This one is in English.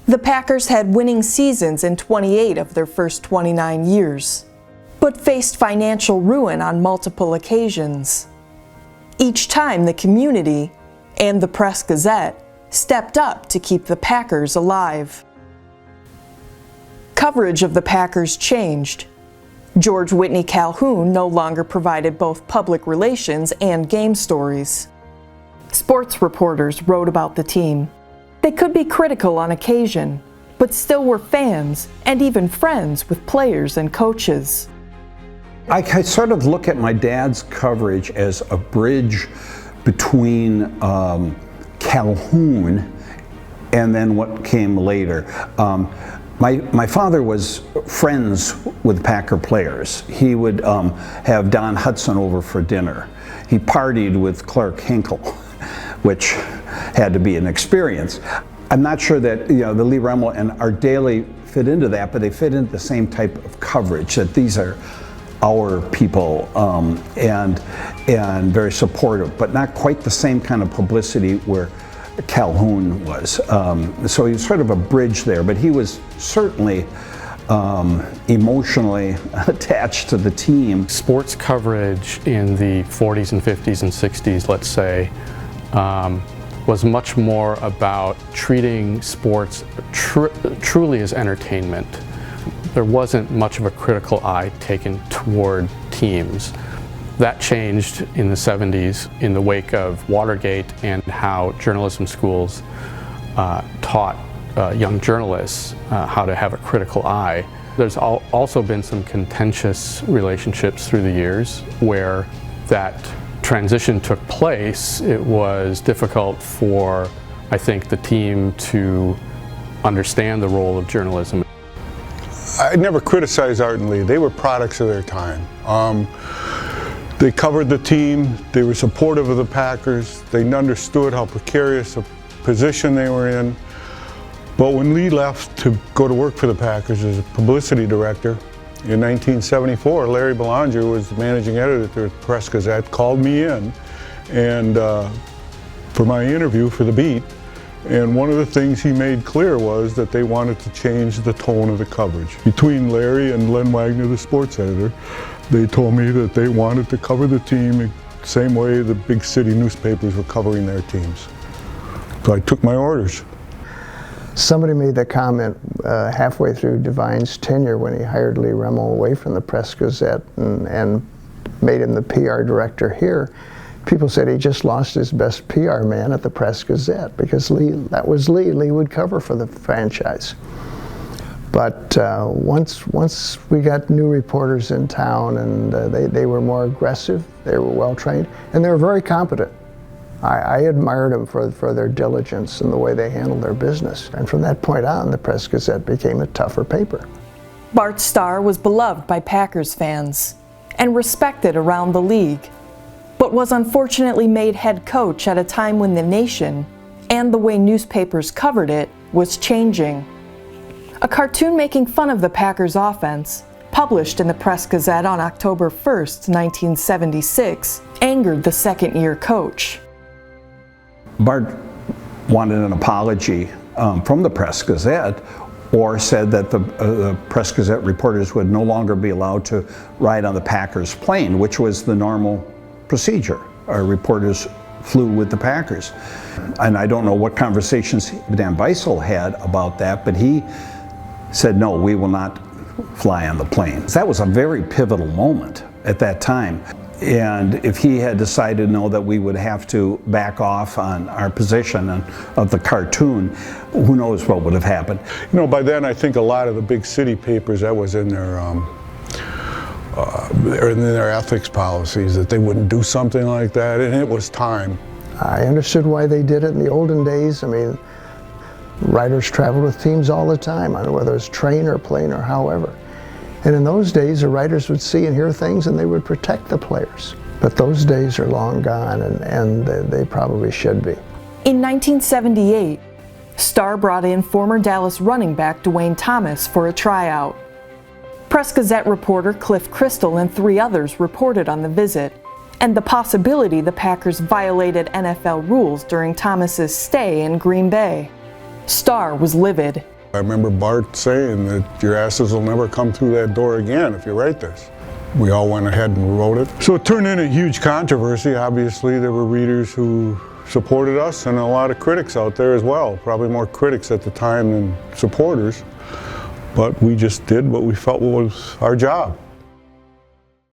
The Packers had winning seasons in 28 of their first 29 years, but faced financial ruin on multiple occasions. Each time the community and the Press-Gazette stepped up to keep the Packers alive. Coverage of the Packers changed. George Whitney Calhoun no longer provided both public relations and game stories. Sports reporters wrote about the team. They could be critical on occasion, but still were fans and even friends with players and coaches. I sort of look at my dad's coverage as a bridge between Calhoun and then what came later. My father was friends with Packer players. He would have Don Hudson over for dinner. He partied with Clark Hinkle, which had to be an experience. I'm not sure that the Lee Remmel and Art Daly fit into that, but they fit into the same type of coverage, that these are our people, and very supportive, but not quite the same kind of publicity where Calhoun was. So he was sort of a bridge there, but he was certainly emotionally attached to the team. Sports coverage in the 40s and 50s and 60s, let's say, was much more about treating sports truly as entertainment. There wasn't much of a critical eye taken toward teams. That changed in the 70s in the wake of Watergate and how journalism schools taught young journalists how to have a critical eye. There's also been some contentious relationships through the years where that transition took place. It was difficult for, I think, the team to understand the role of journalism. I never criticized Art and Lee. They were products of their time. They covered the team, they were supportive of the Packers, they understood how precarious a position they were in. But when Lee left to go to work for the Packers as a publicity director in 1974, Larry Belanger, who was the managing editor at the Press-Gazette, called me in and for my interview for the beat. And one of the things he made clear was that they wanted to change the tone of the coverage. Between Larry and Len Wagner, the sports editor, they told me that they wanted to cover the team the same way the big city newspapers were covering their teams. So I took my orders. Somebody made that comment halfway through Devine's tenure when he hired Lee Remmel away from the Press-Gazette and made him the PR director here. People said he just lost his best PR man at the Press-Gazette because that was Lee. Lee would cover for the franchise. But once we got new reporters in town, and they were more aggressive, they were well trained, and they were very competent. I admired them for their diligence and the way they handled their business. And from that point on, the Press-Gazette became a tougher paper. Bart Starr was beloved by Packers fans and respected around the league, but was unfortunately made head coach at a time when the nation, and the way newspapers covered it, was changing. A cartoon making fun of the Packers' offense, published in the Press-Gazette on October 1st, 1976, angered the second-year coach. Bart wanted an apology from the Press-Gazette, or said that the Press-Gazette reporters would no longer be allowed to ride on the Packers plane, which was the normal procedure. Our reporters flew with the Packers. And I don't know what conversations Dan Beisel had about that, but he said, no, we will not fly on the planes. That was a very pivotal moment at that time. And if he had decided, no, that we would have to back off on our position of the cartoon, who knows what would have happened. You know, by then I think a lot of the big city papers, that was in their ethics policies, that they wouldn't do something like that, and it was time. I understood why they did it in the olden days. I mean, writers traveled with teams all the time, whether it's train or plane or however. And in those days, the writers would see and hear things and they would protect the players. But those days are long gone, and they probably should be. In 1978, Starr brought in former Dallas running back Dwayne Thomas for a tryout. Press-Gazette reporter Cliff Crystal and 3 others reported on the visit, and the possibility the Packers violated NFL rules during Thomas's stay in Green Bay. Starr was livid. I remember Bart saying that your asses will never come through that door again if you write this. We all went ahead and wrote it. So it turned into a huge controversy. Obviously, there were readers who supported us and a lot of critics out there as well. Probably more critics at the time than supporters. But we just did what we felt was our job.